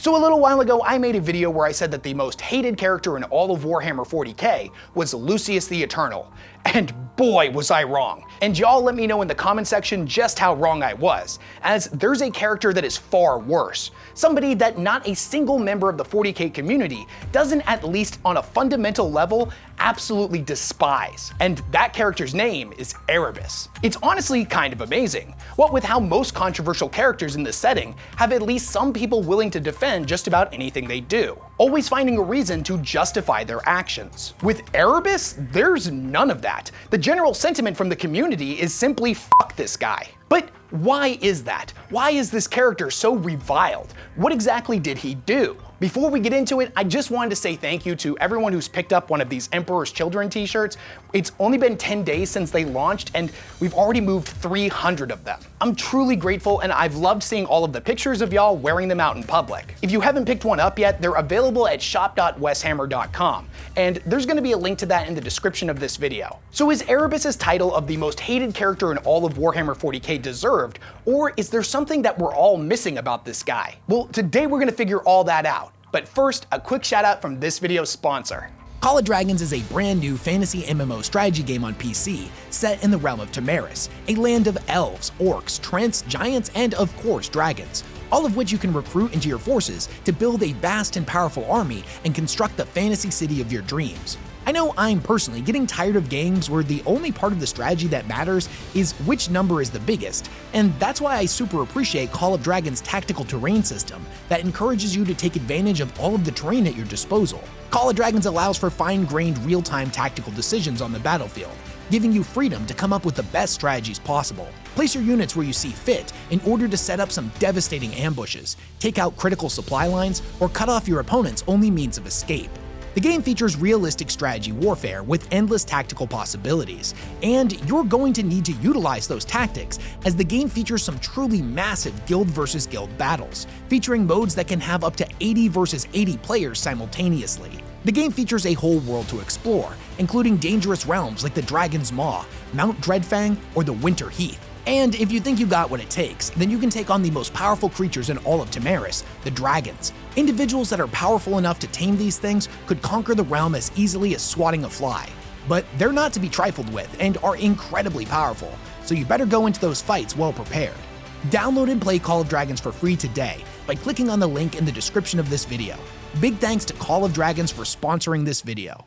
So a little while ago, I made a video where I said that the most hated character in all of Warhammer 40K was Lucius the Eternal. And boy, was I wrong. And y'all let me know in the comment section just how wrong I was, as there's a character that is far worse. Somebody that not a single member of the 40K community doesn't, at least on a fundamental level, absolutely despise. And that character's name is Erebus. It's honestly kind of amazing. What with how most controversial characters in this setting have at least some people willing to defend just about anything they do, always finding a reason to justify their actions. With Erebus, there's none of that. The general sentiment from the community is simply fuck this guy. But why is that? Why is this character so reviled? What exactly did he do? Before we get into it, I just wanted to say thank you to everyone who's picked up one of these Emperor's Children t-shirts. It's only been 10 days since they launched, and we've already moved 300 of them. I'm truly grateful, and I've loved seeing all of the pictures of y'all wearing them out in public. If you haven't picked one up yet, they're available at shop.weshammer.com, and there's going to be a link to that in the description of this video. So is Erebus' title of the most hated character in all of Warhammer 40k deserved, or is there something that we're all missing about this guy? Well, today we're going to figure all that out. But first, a quick shout out from this video's sponsor. Call of Dragons is a brand new fantasy MMO strategy game on PC, set in the realm of Tamaris, a land of elves, orcs, trents, giants, and of course dragons, all of which you can recruit into your forces to build a vast and powerful army and construct the fantasy city of your dreams. I know I'm personally getting tired of games where the only part of the strategy that matters is which number is the biggest, and that's why I super appreciate Call of Dragons' tactical terrain system that encourages you to take advantage of all of the terrain at your disposal. Call of Dragons allows for fine-grained real-time tactical decisions on the battlefield, giving you freedom to come up with the best strategies possible. Place your units where you see fit in order to set up some devastating ambushes, take out critical supply lines, or cut off your opponent's only means of escape. The game features realistic strategy warfare with endless tactical possibilities, and you're going to need to utilize those tactics as the game features some truly massive guild versus guild battles, featuring modes that can have up to 80 versus 80 players simultaneously. The game features a whole world to explore, including dangerous realms like the Dragon's Maw, Mount Dreadfang, or the Winter Heath. And if you think you got what it takes, then you can take on the most powerful creatures in all of Tamaris, the dragons. Individuals that are powerful enough to tame these things could conquer the realm as easily as swatting a fly. But they're not to be trifled with and are incredibly powerful, so you better go into those fights well prepared. Download and play Call of Dragons for free today by clicking on the link in the description of this video. Big thanks to Call of Dragons for sponsoring this video.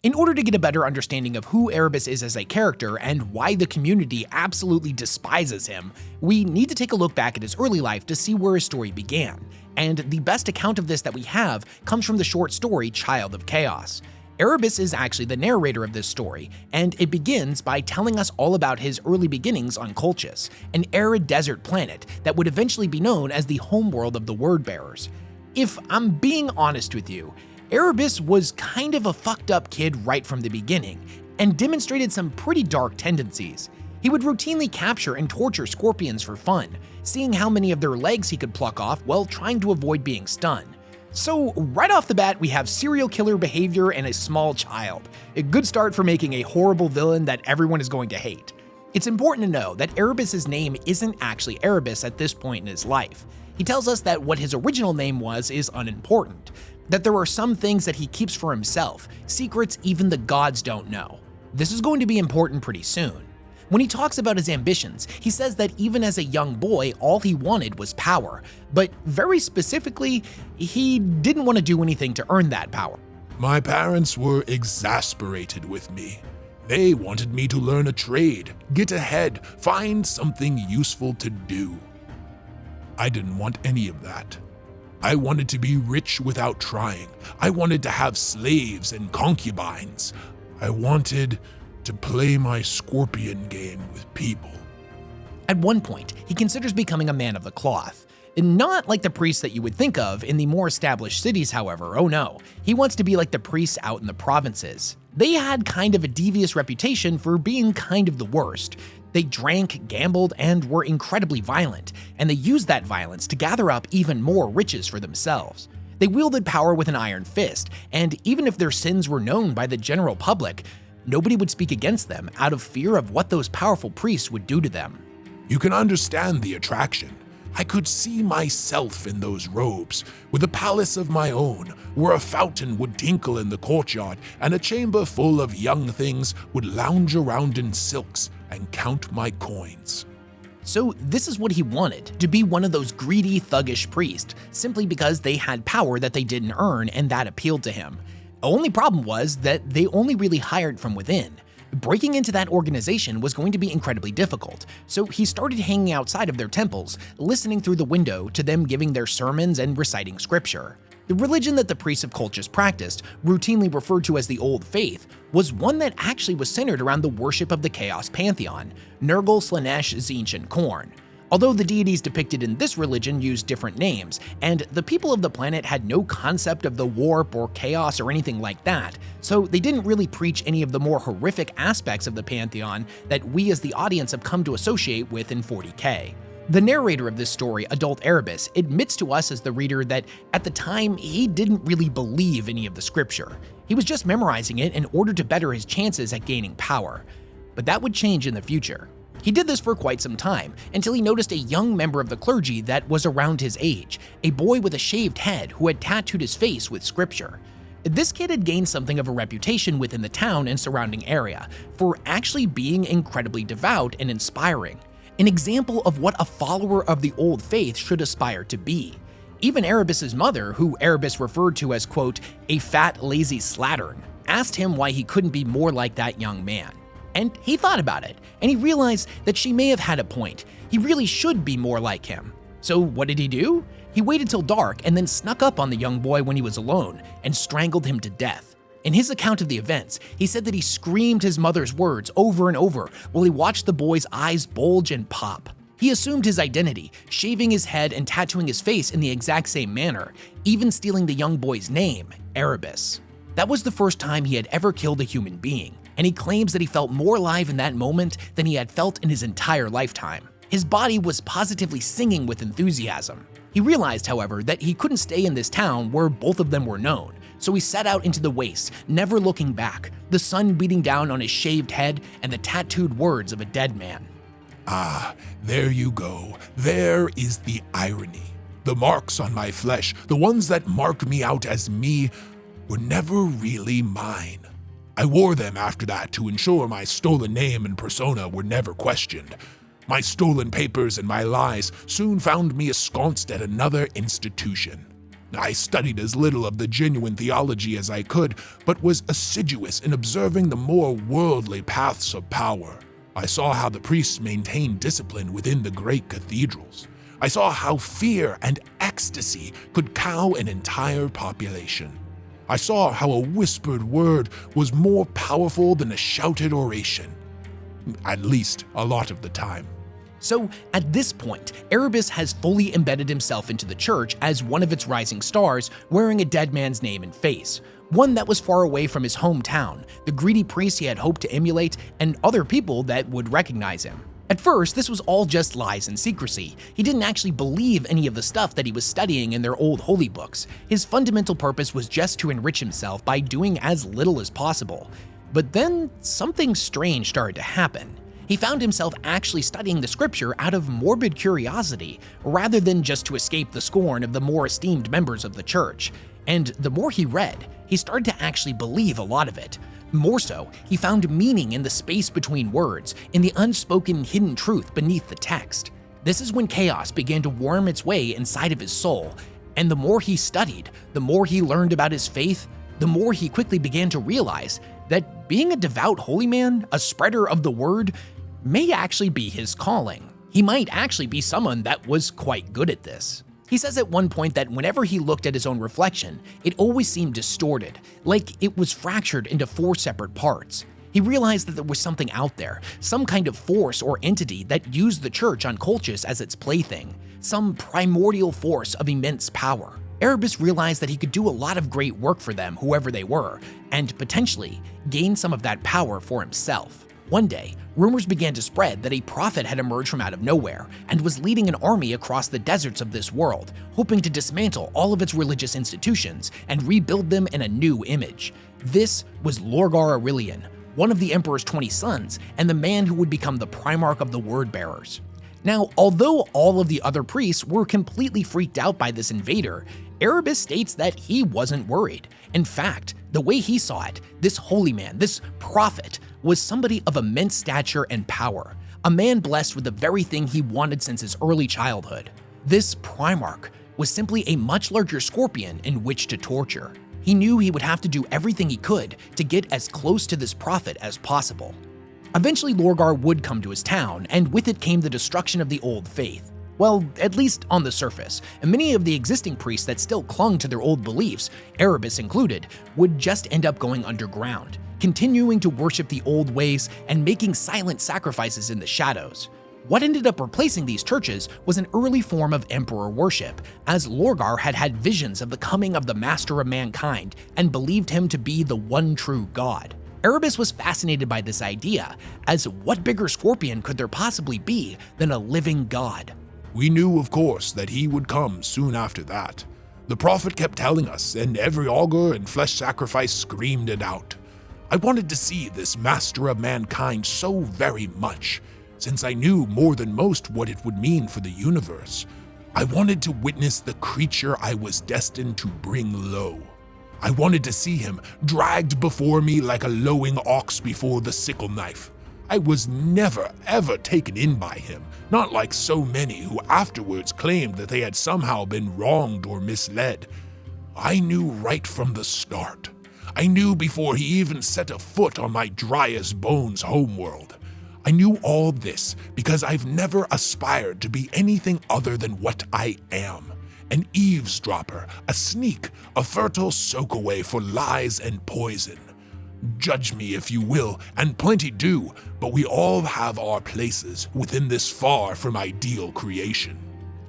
In order to get a better understanding of who Erebus is as a character and why the community absolutely despises him, we need to take a look back at his early life to see where his story began. And the best account of this that we have comes from the short story Child of Chaos. Erebus is actually the narrator of this story, and it begins by telling us all about his early beginnings on Colchis, an arid desert planet that would eventually be known as the homeworld of the Wordbearers. If I'm being honest with you, Erebus was kind of a fucked up kid right from the beginning, and demonstrated some pretty dark tendencies. He would routinely capture and torture scorpions for fun, seeing how many of their legs he could pluck off while trying to avoid being stung. So right off the bat, we have serial killer behavior and a small child. A good start for making a horrible villain that everyone is going to hate. It's important to know that Erebus' name isn't actually Erebus at this point in his life. He tells us that what his original name was is unimportant, that there are some things that he keeps for himself, secrets even the gods don't know. This is going to be important pretty soon. When he talks about his ambitions, he says that even as a young boy, all he wanted was power, but very specifically, he didn't want to do anything to earn that power. My parents were exasperated with me. They wanted me to learn a trade, get ahead, find something useful to do. I didn't want any of that. I wanted to be rich without trying. I wanted to have slaves and concubines. I wanted to play my scorpion game with people. At one point, he considers becoming a man of the cloth. Not like the priests that you would think of in the more established cities, however. Oh no, he wants to be like the priests out in the provinces. They had kind of a devious reputation for being kind of the worst. They drank, gambled, and were incredibly violent, and they used that violence to gather up even more riches for themselves. They wielded power with an iron fist, and even if their sins were known by the general public, nobody would speak against them out of fear of what those powerful priests would do to them. You can understand the attraction. I could see myself in those robes, with a palace of my own, where a fountain would tinkle in the courtyard and a chamber full of young things would lounge around in silks and count my coins. So this is what he wanted, to be one of those greedy, thuggish priests, simply because they had power that they didn't earn and that appealed to him. The only problem was that they only really hired from within. Breaking into that organization was going to be incredibly difficult, so he started hanging outside of their temples, listening through the window to them giving their sermons and reciting scripture. The religion that the priests of Colchis practiced, routinely referred to as the Old Faith, was one that actually was centered around the worship of the Chaos Pantheon, Nurgle, Slaanesh, Tzeentch, and Khorne. Although the deities depicted in this religion used different names, and the people of the planet had no concept of the warp or chaos or anything like that, so they didn't really preach any of the more horrific aspects of the Pantheon that we as the audience have come to associate with in 40K. The narrator of this story, adult Erebus, admits to us as the reader that at the time he didn't really believe any of the scripture. He was just memorizing it in order to better his chances at gaining power. But that would change in the future. He did this for quite some time, until he noticed a young member of the clergy that was around his age, a boy with a shaved head who had tattooed his face with scripture. This kid had gained something of a reputation within the town and surrounding area for actually being incredibly devout and inspiring, an example of what a follower of the Old Faith should aspire to be. Even Erebus's mother, who Erebus referred to as, quote, a fat, lazy slattern, asked him why he couldn't be more like that young man. And he thought about it, and he realized that she may have had a point. He really should be more like him. So what did he do? He waited till dark and then snuck up on the young boy when he was alone and strangled him to death. In his account of the events, he said that he screamed his mother's words over and over while he watched the boy's eyes bulge and pop. He assumed his identity, shaving his head and tattooing his face in the exact same manner, even stealing the young boy's name, Erebus. That was the first time he had ever killed a human being, and he claims that he felt more alive in that moment than he had felt in his entire lifetime. His body was positively singing with enthusiasm. He realized, however, that he couldn't stay in this town where both of them were known, so he set out into the wastes, never looking back, the sun beating down on his shaved head and the tattooed words of a dead man. Ah, there you go. There is the irony. The marks on my flesh, the ones that mark me out as me, were never really mine. I wore them after that to ensure my stolen name and persona were never questioned. My stolen papers and my lies soon found me ensconced at another institution. I studied as little of the genuine theology as I could, but was assiduous in observing the more worldly paths of power. I saw how the priests maintained discipline within the great cathedrals. I saw how fear and ecstasy could cow an entire population. I saw how a whispered word was more powerful than a shouted oration. At least a lot of the time. So at this point, Erebus has fully embedded himself into the church as one of its rising stars, wearing a dead man's name and face, one that was far away from his hometown, the greedy priests he had hoped to emulate, and other people that would recognize him. At first, this was all just lies and secrecy. He didn't actually believe any of the stuff that he was studying in their old holy books. His fundamental purpose was just to enrich himself by doing as little as possible. But then something strange started to happen. He found himself actually studying the scripture out of morbid curiosity, rather than just to escape the scorn of the more esteemed members of the church. And the more he read, he started to actually believe a lot of it. More so, he found meaning in the space between words, in the unspoken hidden truth beneath the text. This is when chaos began to worm its way inside of his soul, and the more he studied, the more he learned about his faith, the more he quickly began to realize that being a devout holy man, a spreader of the word, may actually be his calling. He might actually be someone that was quite good at this. He says at one point that whenever he looked at his own reflection, it always seemed distorted, like it was fractured into 4 separate parts. He realized that there was something out there, some kind of force or entity that used the church on Colchis as its plaything, some primordial force of immense power. Erebus realized that he could do a lot of great work for them, whoever they were, and potentially gain some of that power for himself. One day, rumors began to spread that a prophet had emerged from out of nowhere and was leading an army across the deserts of this world, hoping to dismantle all of its religious institutions and rebuild them in a new image. This was Lorgar Aurelian, one of the Emperor's 20 sons and the man who would become the Primarch of the Word Bearers. Now, although all of the other priests were completely freaked out by this invader, Erebus states that he wasn't worried. In fact, the way he saw it, this holy man, this prophet, was somebody of immense stature and power, a man blessed with the very thing he wanted since his early childhood. This Primarch was simply a much larger scorpion in which to torture. He knew he would have to do everything he could to get as close to this prophet as possible. Eventually, Lorgar would come to his town, and with it came the destruction of the old faith. Well, at least on the surface, and many of the existing priests that still clung to their old beliefs, Erebus included, would just end up going underground, continuing to worship the old ways and making silent sacrifices in the shadows. What ended up replacing these churches was an early form of emperor worship, as Lorgar had had visions of the coming of the master of mankind and believed him to be the one true god. Erebus was fascinated by this idea, as what bigger scorpion could there possibly be than a living god? We knew, of course, that he would come soon after that. The prophet kept telling us, and every augur and flesh sacrifice screamed it out. I wanted to see this master of mankind so very much, since I knew more than most what it would mean for the universe. I wanted to witness the creature I was destined to bring low. I wanted to see him dragged before me like a lowing ox before the sickle knife. I was never ever taken in by him, not like so many who afterwards claimed that they had somehow been wronged or misled. I knew right from the start. I knew before he even set a foot on my dry as bones homeworld. I knew all this because I've never aspired to be anything other than what I am. An eavesdropper, a sneak, a fertile soakaway for lies and poison. Judge me if you will, and plenty do, but we all have our places within this far from ideal creation.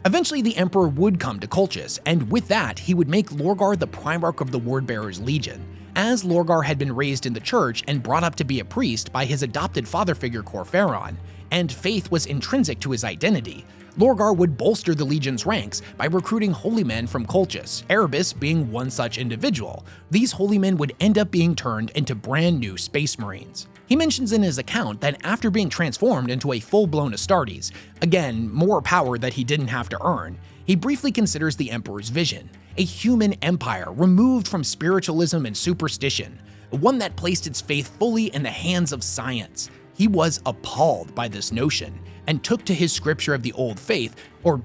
Eventually, the Emperor would come to Colchis, and with that, he would make Lorgar the Primarch of the Wordbearers Legion, as Lorgar had been raised in the church and brought up to be a priest by his adopted father figure Corferon, and faith was intrinsic to his identity. Lorgar would bolster the Legion's ranks by recruiting holy men from Colchis, Erebus being one such individual. These holy men would end up being turned into brand new Space Marines. He mentions in his account that after being transformed into a full-blown Astartes, again, more power that he didn't have to earn, he briefly considers the Emperor's vision, a human empire removed from spiritualism and superstition, one that placed its faith fully in the hands of science. He was appalled by this notion, and took to his scripture of the old faith, or,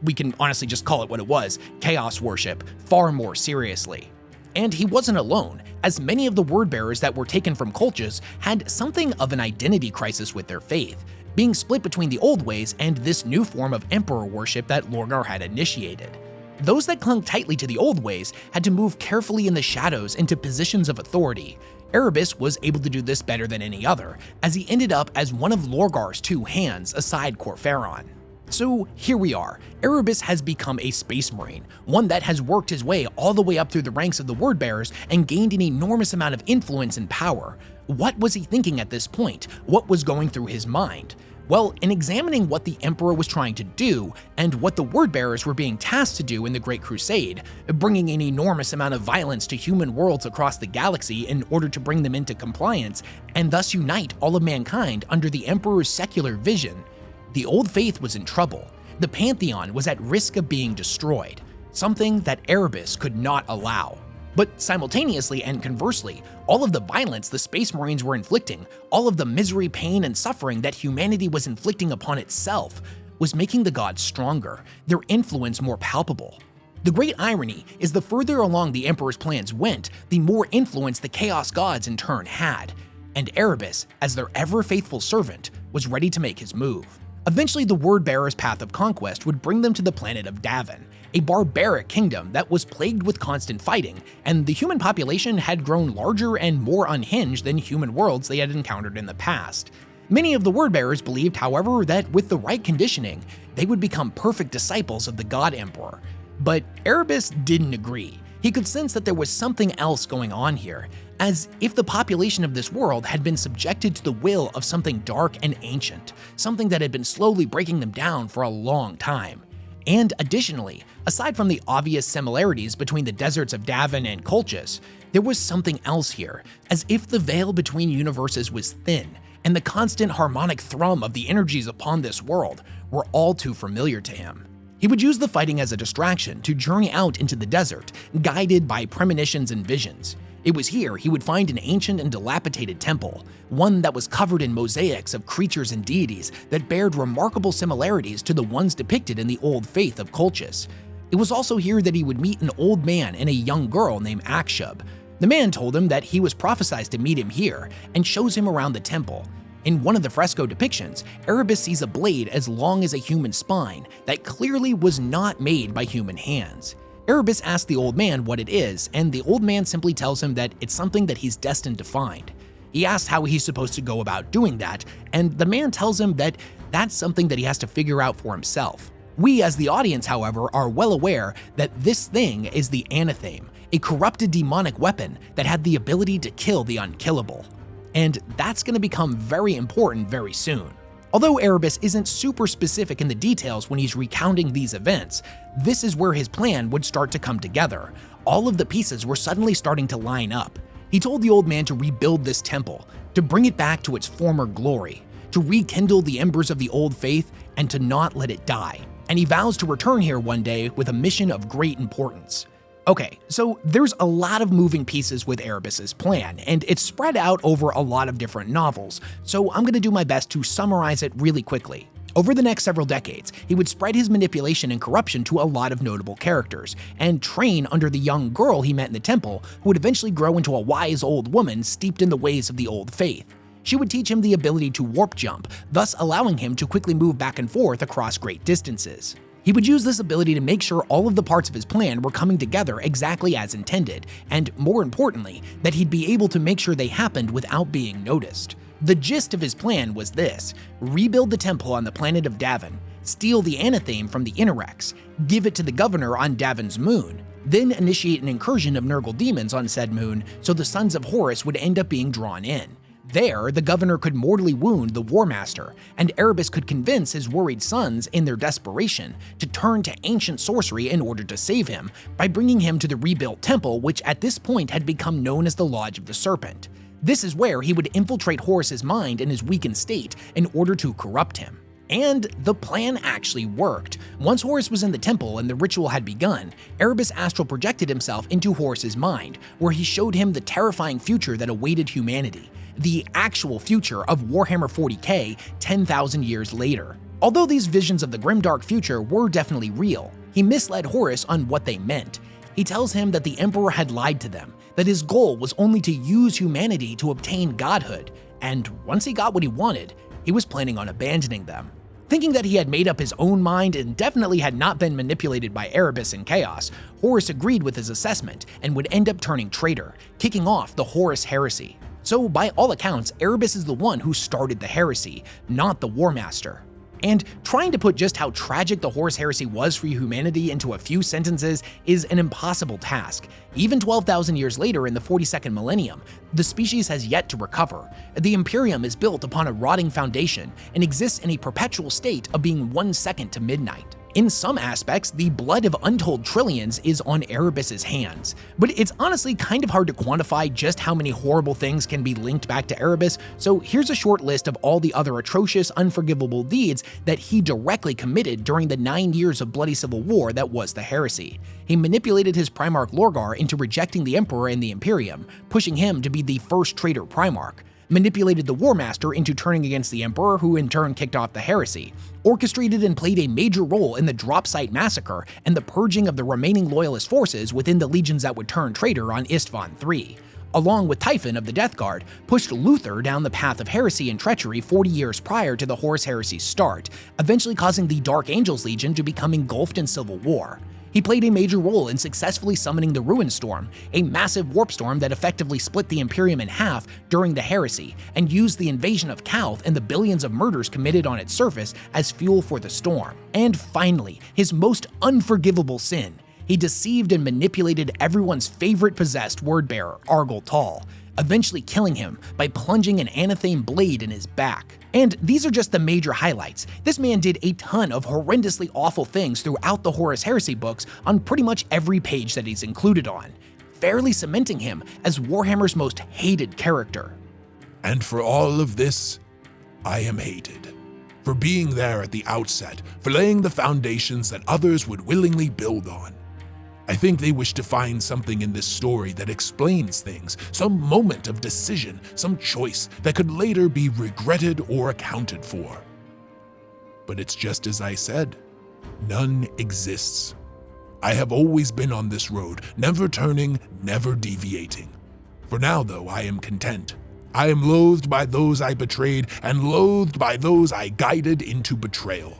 we can honestly just call it what it was, chaos worship, far more seriously. And he wasn't alone, as many of the word-bearers that were taken from Colchis had something of an identity crisis with their faith, being split between the old ways and this new form of emperor worship that Lorgar had initiated. Those that clung tightly to the old ways had to move carefully in the shadows into positions of authority. Erebus was able to do this better than any other, as he ended up as one of Lorgar's two hands aside Corferon. So here we are, Erebus has become a Space Marine, one that has worked his way all the way up through the ranks of the Wordbearers and gained an enormous amount of influence and power. What was he thinking at this point? What was going through his mind? Well, in examining what the Emperor was trying to do and what the Wordbearers were being tasked to do in the Great Crusade, bringing an enormous amount of violence to human worlds across the galaxy in order to bring them into compliance and thus unite all of mankind under the Emperor's secular vision, the old faith was in trouble. The Pantheon was at risk of being destroyed, something that Erebus could not allow. But simultaneously and conversely, all of the violence the Space Marines were inflicting, all of the misery, pain, and suffering that humanity was inflicting upon itself, was making the gods stronger, their influence more palpable. The great irony is the further along the Emperor's plans went, the more influence the Chaos Gods in turn had, and Erebus, as their ever-faithful servant, was ready to make his move. Eventually, the Word-Bearer's path of conquest would bring them to the planet of Davin, a barbaric kingdom that was plagued with constant fighting, and the human population had grown larger and more unhinged than human worlds they had encountered in the past. Many of the Word-Bearers believed, however, that with the right conditioning, they would become perfect disciples of the God Emperor. But Erebus didn't agree. He could sense that there was something else going on here, as if the population of this world had been subjected to the will of something dark and ancient, something that had been slowly breaking them down for a long time. And additionally, aside from the obvious similarities between the deserts of Davin and Colchis, there was something else here, as if the veil between universes was thin, and the constant harmonic thrum of the energies upon this world were all too familiar to him. He would use the fighting as a distraction to journey out into the desert, guided by premonitions and visions. It was here he would find an ancient and dilapidated temple, one that was covered in mosaics of creatures and deities that bared remarkable similarities to the ones depicted in the old faith of Colchis. It was also here that he would meet an old man and a young girl named Akshub. The man told him that he was prophesied to meet him here and shows him around the temple. In one of the fresco depictions, Erebus sees a blade as long as a human spine that clearly was not made by human hands. Erebus asks the old man what it is, and the old man simply tells him that it's something that he's destined to find. He asks how he's supposed to go about doing that, and the man tells him that that's something that he has to figure out for himself. We as the audience, however, are well aware that this thing is the Anatheme, a corrupted demonic weapon that had the ability to kill the unkillable. And that's going to become very important very soon. Although Erebus isn't super specific in the details when he's recounting these events, this is where his plan would start to come together. All of the pieces were suddenly starting to line up. He told the old man to rebuild this temple, to bring it back to its former glory, to rekindle the embers of the old faith, and to not let it die. And he vows to return here one day with a mission of great importance. Okay, so there's a lot of moving pieces with Erebus's plan, and it's spread out over a lot of different novels, so I'm gonna do my best to summarize it really quickly. Over the next several decades, he would spread his manipulation and corruption to a lot of notable characters, and train under the young girl he met in the temple, who would eventually grow into a wise old woman steeped in the ways of the old faith. She would teach him the ability to warp jump, thus allowing him to quickly move back and forth across great distances. He would use this ability to make sure all of the parts of his plan were coming together exactly as intended, and more importantly, that he'd be able to make sure they happened without being noticed. The gist of his plan was this: rebuild the temple on the planet of Davin, steal the Anatheme from the Inurex, give it to the governor on Davin's moon, then initiate an incursion of Nurgle demons on said moon so the sons of Horus would end up being drawn in. There, the governor could mortally wound the War Master, and Erebus could convince his worried sons in their desperation to turn to ancient sorcery in order to save him by bringing him to the rebuilt temple, which at this point had become known as the Lodge of the Serpent. This is where he would infiltrate Horus's mind in his weakened state in order to corrupt him. And the plan actually worked. Once Horus was in the temple and the ritual had begun, Erebus astral projected himself into Horus's mind, where he showed him the terrifying future that awaited humanity. The actual future of Warhammer 40K 10,000 years later. Although these visions of the grimdark future were definitely real, he misled Horus on what they meant. He tells him that the Emperor had lied to them, that his goal was only to use humanity to obtain godhood, and once he got what he wanted, he was planning on abandoning them. Thinking that he had made up his own mind and definitely had not been manipulated by Erebus and Chaos, Horus agreed with his assessment and would end up turning traitor, kicking off the Horus heresy. So by all accounts, Erebus is the one who started the heresy, not the War Master. And trying to put just how tragic the Horus heresy was for humanity into a few sentences is an impossible task. Even 12,000 years later in the 42nd millennium, the species has yet to recover. The Imperium is built upon a rotting foundation and exists in a perpetual state of being 1 second to midnight. In some aspects, the blood of untold trillions is on Erebus's hands, but it's honestly kind of hard to quantify just how many horrible things can be linked back to Erebus, so here's a short list of all the other atrocious, unforgivable deeds that he directly committed during the 9 years of bloody civil war that was the heresy. He manipulated his Primarch Lorgar into rejecting the Emperor and the Imperium, pushing him to be the first traitor Primarch, manipulated the War Master into turning against the Emperor, who in turn kicked off the heresy, orchestrated and played a major role in the Drop Site Massacre and the purging of the remaining Loyalist forces within the legions that would turn traitor on Istvan III, along with Typhon of the Death Guard, pushed Luther down the path of heresy and treachery 40 years prior to the Horus heresy's start, eventually causing the Dark Angels Legion to become engulfed in civil war. He played a major role in successfully summoning the Ruin Storm, a massive warp storm that effectively split the Imperium in half during the heresy, and used the invasion of Calth and the billions of murders committed on its surface as fuel for the storm. And finally, his most unforgivable sin: he deceived and manipulated everyone's favorite possessed word-bearer, Argol Tal, eventually killing him by plunging an Anatheme blade in his back. And these are just the major highlights. This man did a ton of horrendously awful things throughout the Horus Heresy books on pretty much every page that he's included on, fairly cementing him as Warhammer's most hated character. And for all of this, I am hated. For being there at the outset, for laying the foundations that others would willingly build on. I think they wish to find something in this story that explains things, some moment of decision, some choice that could later be regretted or accounted for. But it's just as I said, none exists. I have always been on this road, never turning, never deviating. For now, though, I am content. I am loathed by those I betrayed and loathed by those I guided into betrayal.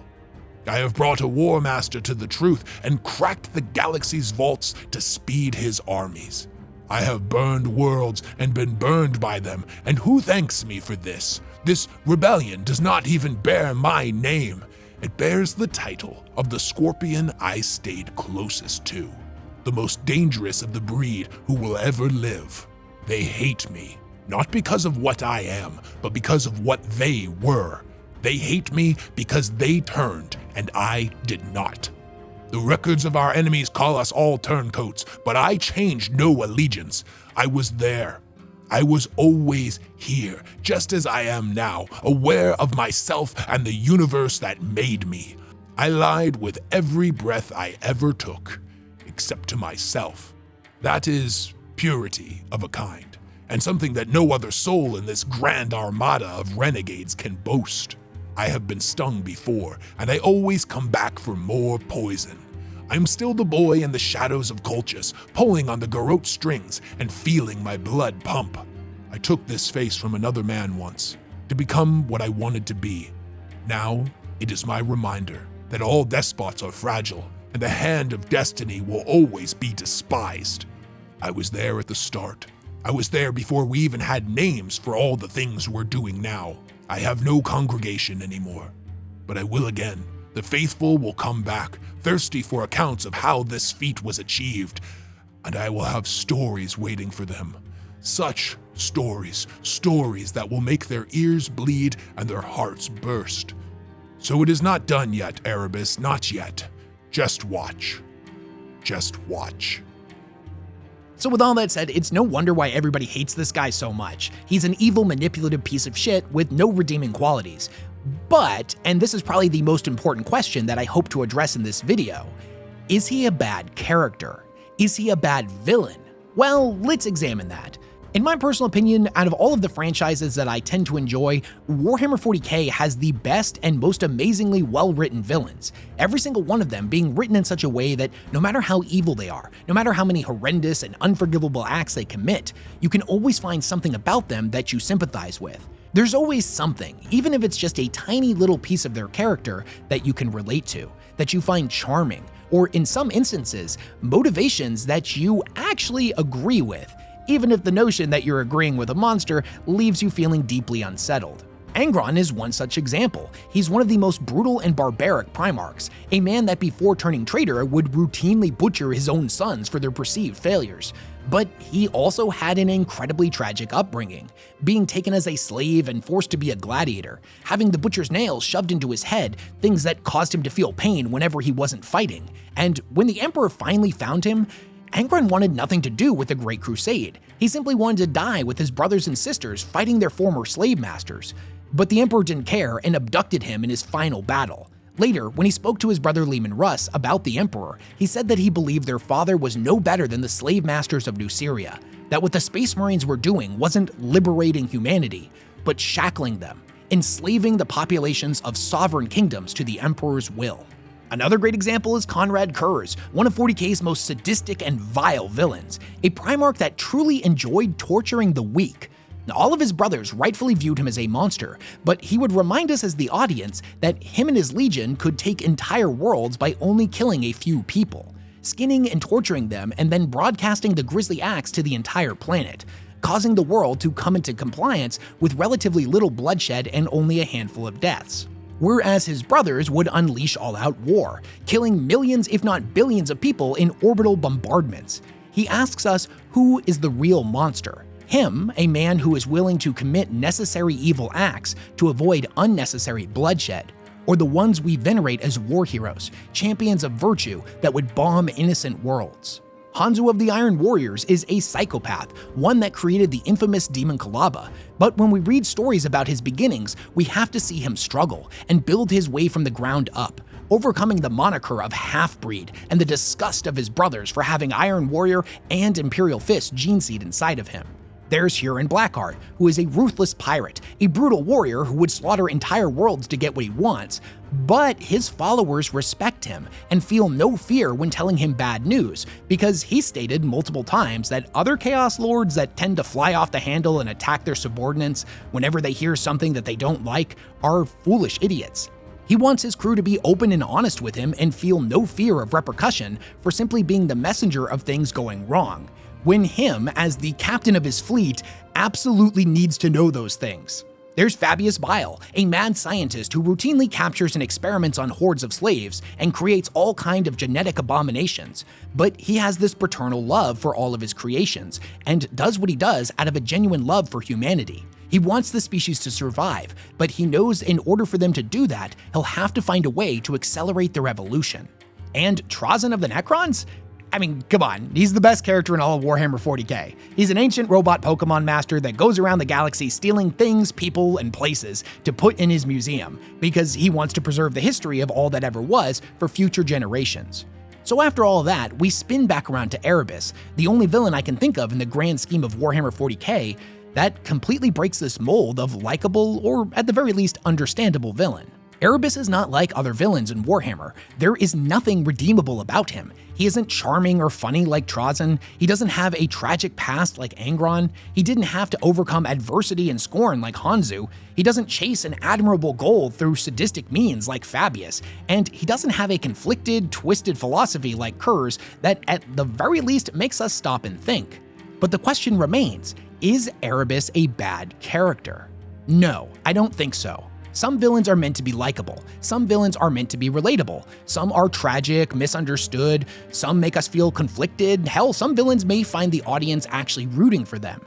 I have brought a war master to the truth and cracked the galaxy's vaults to speed his armies. I have burned worlds and been burned by them, and who thanks me for this? This rebellion does not even bear my name. It bears the title of the scorpion I stayed closest to, the most dangerous of the breed who will ever live. They hate me, not because of what I am, but because of what they were. They hate me because they turned and I did not. The records of our enemies call us all turncoats, but I changed no allegiance. I was there. I was always here, just as I am now, aware of myself and the universe that made me. I lied with every breath I ever took, except to myself. That is purity of a kind, and something that no other soul in this grand armada of renegades can boast. I have been stung before, and I always come back for more poison. I'm still the boy in the shadows of Colchis, pulling on the garrote strings and feeling my blood pump. I took this face from another man once, to become what I wanted to be. Now, it is my reminder that all despots are fragile, and the hand of destiny will always be despised. I was there at the start. I was there before we even had names for all the things we're doing now. I have no congregation anymore, but I will again. The faithful will come back, thirsty for accounts of how this feat was achieved, and I will have stories waiting for them. Such stories, stories that will make their ears bleed and their hearts burst. So it is not done yet, Erebus, not yet. Just watch. Just watch. So with all that said, it's no wonder why everybody hates this guy so much. He's an evil, manipulative piece of shit with no redeeming qualities. But, and this is probably the most important question that I hope to address in this video, is he a bad character? Is he a bad villain? Well, let's examine that. In my personal opinion, out of all of the franchises that I tend to enjoy, Warhammer 40K has the best and most amazingly well-written villains. Every single one of them being written in such a way that no matter how evil they are, no matter how many horrendous and unforgivable acts they commit, you can always find something about them that you sympathize with. There's always something, even if it's just a tiny little piece of their character, that you can relate to, that you find charming, or in some instances, motivations that you actually agree with, even if the notion that you're agreeing with a monster leaves you feeling deeply unsettled. Angron is one such example. He's one of the most brutal and barbaric Primarchs, a man that before turning traitor would routinely butcher his own sons for their perceived failures. But he also had an incredibly tragic upbringing, being taken as a slave and forced to be a gladiator, having the butcher's nails shoved into his head, things that caused him to feel pain whenever he wasn't fighting. And when the Emperor finally found him, Angron wanted nothing to do with the Great Crusade. He simply wanted to die with his brothers and sisters fighting their former slave masters. But the Emperor didn't care and abducted him in his final battle. Later, when he spoke to his brother Leman Russ about the Emperor, he said that he believed their father was no better than the slave masters of New Syria, that what the Space Marines were doing wasn't liberating humanity, but shackling them, enslaving the populations of sovereign kingdoms to the Emperor's will. Another great example is Conrad Kurz, one of 40K's most sadistic and vile villains, a Primarch that truly enjoyed torturing the weak. Now, all of his brothers rightfully viewed him as a monster, but he would remind us as the audience that him and his legion could take entire worlds by only killing a few people, skinning and torturing them and then broadcasting the grisly acts to the entire planet, causing the world to come into compliance with relatively little bloodshed and only a handful of deaths. Whereas his brothers would unleash all-out war, killing millions if not billions of people in orbital bombardments. He asks us, who is the real monster? Him, a man who is willing to commit necessary evil acts to avoid unnecessary bloodshed, or the ones we venerate as war heroes, champions of virtue that would bomb innocent worlds? Hanzo of the Iron Warriors is a psychopath, one that created the infamous demon Kalaba, but when we read stories about his beginnings, we have to see him struggle and build his way from the ground up, overcoming the moniker of half-breed and the disgust of his brothers for having Iron Warrior and Imperial Fist gene seed inside of him. There's Huron Blackheart, who is a ruthless pirate, a brutal warrior who would slaughter entire worlds to get what he wants, but his followers respect him and feel no fear when telling him bad news, because he stated multiple times that other Chaos Lords that tend to fly off the handle and attack their subordinates whenever they hear something that they don't like are foolish idiots. He wants his crew to be open and honest with him and feel no fear of repercussion for simply being the messenger of things going wrong, when him, as the captain of his fleet, absolutely needs to know those things. There's Fabius Bile, a mad scientist who routinely captures and experiments on hordes of slaves and creates all kind of genetic abominations, but he has this paternal love for all of his creations and does what he does out of a genuine love for humanity. He wants the species to survive, but he knows in order for them to do that, he'll have to find a way to accelerate their evolution. And Trazyn of the Necrons? I mean, come on, he's the best character in all of Warhammer 40K. He's an ancient robot Pokemon master that goes around the galaxy stealing things, people, and places to put in his museum, because he wants to preserve the history of all that ever was for future generations. So after all of that, we spin back around to Erebus, the only villain I can think of in the grand scheme of Warhammer 40K that completely breaks this mold of likable, or at the very least understandable villain. Erebus is not like other villains in Warhammer. There is nothing redeemable about him. He isn't charming or funny like Trazyn. He doesn't have a tragic past like Angron. He didn't have to overcome adversity and scorn like Hanzo. He doesn't chase an admirable goal through sadistic means like Fabius. And he doesn't have a conflicted, twisted philosophy like Kurz that at the very least makes us stop and think. But the question remains, is Erebus a bad character? No, I don't think so. Some villains are meant to be likable, some villains are meant to be relatable, some are tragic, misunderstood, some make us feel conflicted, hell, some villains may find the audience actually rooting for them.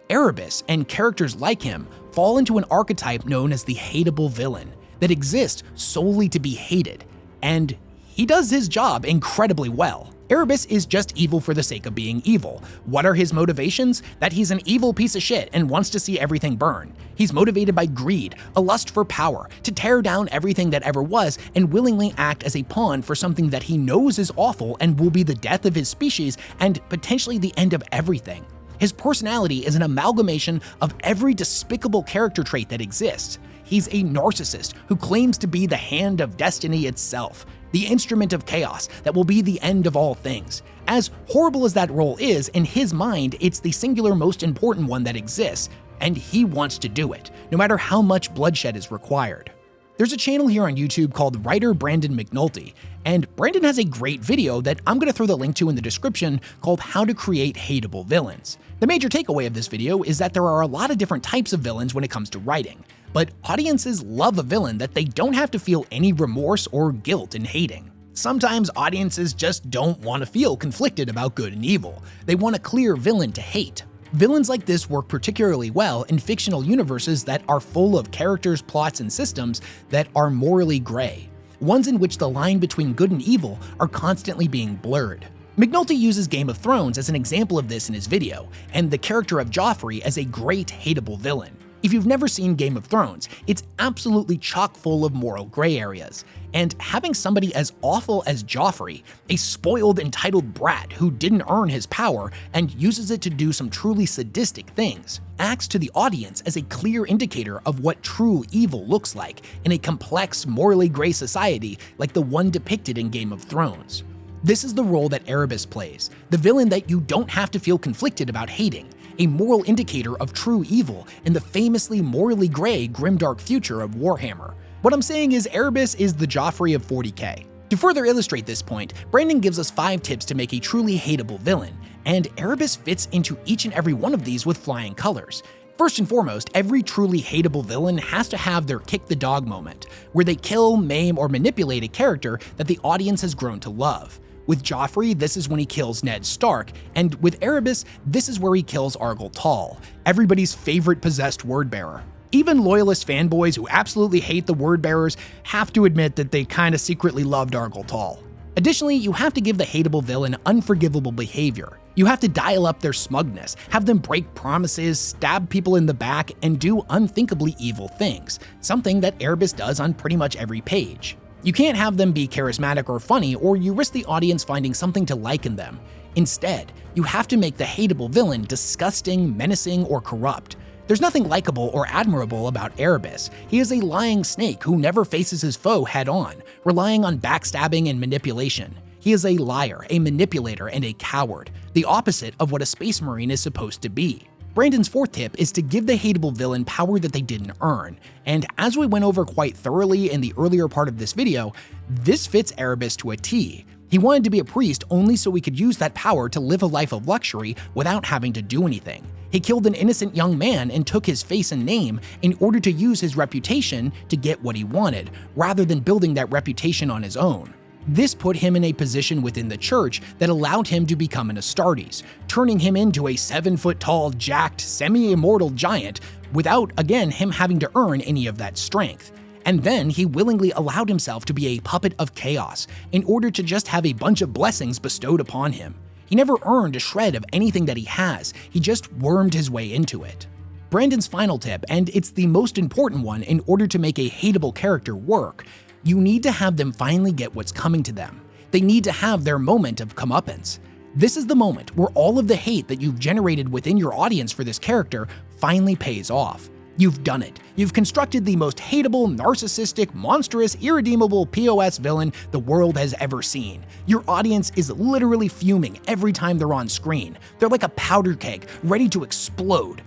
Erebus and characters like him fall into an archetype known as the hateable villain that exists solely to be hated, and he does his job incredibly well. Erebus is just evil for the sake of being evil. What are his motivations? That he's an evil piece of shit and wants to see everything burn. He's motivated by greed, a lust for power, to tear down everything that ever was and willingly act as a pawn for something that he knows is awful and will be the death of his species and potentially the end of everything. His personality is an amalgamation of every despicable character trait that exists. He's a narcissist who claims to be the hand of destiny itself, the instrument of chaos that will be the end of all things. As horrible as that role is, in his mind, it's the singular most important one that exists, and he wants to do it, no matter how much bloodshed is required. There's a channel here on YouTube called writer Brandon McNulty, and Brandon has a great video that I'm going to throw the link to in the description called How to Create Hateable Villains. The major takeaway of this video is that there are a lot of different types of villains when it comes to writing, but audiences love a villain that they don't have to feel any remorse or guilt in hating. Sometimes audiences just don't want to feel conflicted about good and evil. They want a clear villain to hate. Villains like this work particularly well in fictional universes that are full of characters, plots, and systems that are morally gray, ones in which the line between good and evil are constantly being blurred. McNulty uses Game of Thrones as an example of this in his video, and the character of Joffrey as a great hateable villain. If you've never seen Game of Thrones, it's absolutely chock full of moral gray areas, and having somebody as awful as Joffrey, a spoiled, entitled brat who didn't earn his power and uses it to do some truly sadistic things, acts to the audience as a clear indicator of what true evil looks like in a complex, morally gray society like the one depicted in Game of Thrones. This is the role that Erebus plays, the villain that you don't have to feel conflicted about hating, a moral indicator of true evil in the famously morally gray grimdark future of Warhammer. What I'm saying is Erebus is the Joffrey of 40K. To further illustrate this point, Brandon gives us 5 tips to make a truly hateable villain, and Erebus fits into each and every one of these with flying colors. First and foremost, every truly hateable villain has to have their kick the dog moment, where they kill, maim, or manipulate a character that the audience has grown to love. With Joffrey, this is when he kills Ned Stark, and with Erebus, this is where he kills Argyle Tall, everybody's favorite possessed wordbearer. Even loyalist fanboys who absolutely hate the wordbearers have to admit that they kinda secretly loved Argyle Tall. Additionally, you have to give the hateable villain unforgivable behavior. You have to dial up their smugness, have them break promises, stab people in the back, and do unthinkably evil things, something that Erebus does on pretty much every page. You can't have them be charismatic or funny, or you risk the audience finding something to like in them. Instead, you have to make the hateable villain disgusting, menacing, or corrupt. There's nothing likable or admirable about Erebus. He is a lying snake who never faces his foe head-on, relying on backstabbing and manipulation. He is a liar, a manipulator, and a coward, the opposite of what a Space Marine is supposed to be. Brandon's fourth tip is to give the hateable villain power that they didn't earn, and as we went over quite thoroughly in the earlier part of this video, this fits Erebus to a T. He wanted to be a priest only so he could use that power to live a life of luxury without having to do anything. He killed an innocent young man and took his face and name in order to use his reputation to get what he wanted, rather than building that reputation on his own. This put him in a position within the church that allowed him to become an Astartes, turning him into a 7-foot-tall, jacked, semi-immortal giant without, again, him having to earn any of that strength. And then he willingly allowed himself to be a puppet of chaos in order to just have a bunch of blessings bestowed upon him. He never earned a shred of anything that he has, he just wormed his way into it. Brandon's final tip, and it's the most important one in order to make a hateable character work, you need to have them finally get what's coming to them. They need to have their moment of comeuppance. This is the moment where all of the hate that you've generated within your audience for this character finally pays off. You've done it. You've constructed the most hateable, narcissistic, monstrous, irredeemable POS villain the world has ever seen. Your audience is literally fuming every time they're on screen. They're like a powder keg, ready to explode.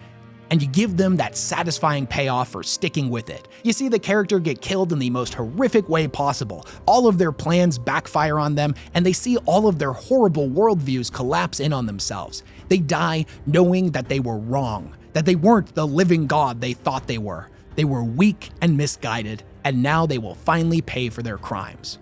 And you give them that satisfying payoff for sticking with it. You see the character get killed in the most horrific way possible, all of their plans backfire on them, and they see all of their horrible worldviews collapse in on themselves. They die knowing that they were wrong, that they weren't the living god they thought they were. They were weak and misguided, and now they will finally pay for their crimes.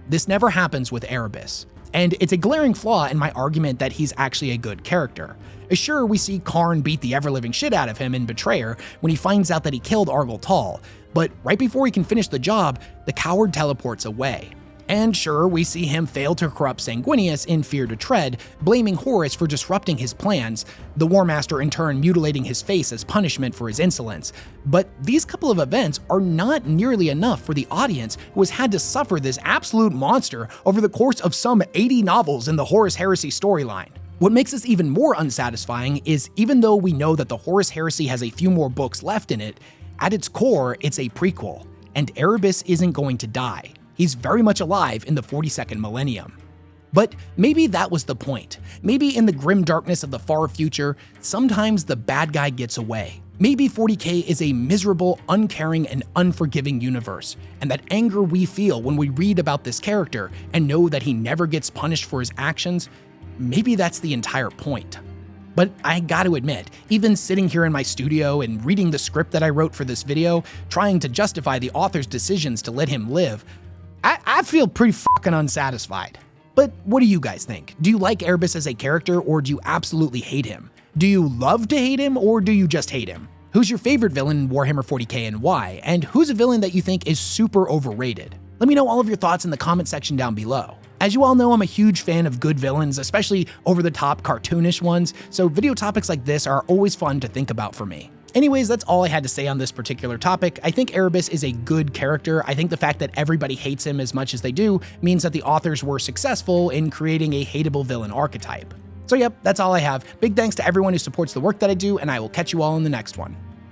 This never happens with Erebus, and it's a glaring flaw in my argument that he's actually a good character. Sure, we see Karn beat the ever-living shit out of him in Betrayer when he finds out that he killed Argel Tal, but right before he can finish the job, the coward teleports away. And sure, we see him fail to corrupt Sanguinius in Fear to Tread, blaming Horus for disrupting his plans, the War Master in turn mutilating his face as punishment for his insolence. But these couple of events are not nearly enough for the audience who has had to suffer this absolute monster over the course of some 80 novels in the Horus Heresy storyline. What makes this even more unsatisfying is even though we know that the Horus Heresy has a few more books left in it, at its core, it's a prequel, and Erebus isn't going to die. He's very much alive in the 42nd millennium. But maybe that was the point. Maybe in the grim darkness of the far future, sometimes the bad guy gets away. Maybe 40K is a miserable, uncaring, and unforgiving universe, and that anger we feel when we read about this character and know that he never gets punished for his actions, maybe that's the entire point. But I gotta admit, even sitting here in my studio and reading the script that I wrote for this video, trying to justify the author's decisions to let him live, I feel pretty fucking unsatisfied. But what do you guys think? Do you like Erebus as a character, or do you absolutely hate him? Do you love to hate him, or do you just hate him? Who's your favorite villain in Warhammer 40K and why? And who's a villain that you think is super overrated? Let me know all of your thoughts in the comment section down below. As you all know, I'm a huge fan of good villains, especially over-the-top cartoonish ones, so video topics like this are always fun to think about for me. Anyways, that's all I had to say on this particular topic. I think Erebus is a good character. I think the fact that everybody hates him as much as they do means that the authors were successful in creating a hateable villain archetype. So yep, that's all I have. Big thanks to everyone who supports the work that I do, and I will catch you all in the next one.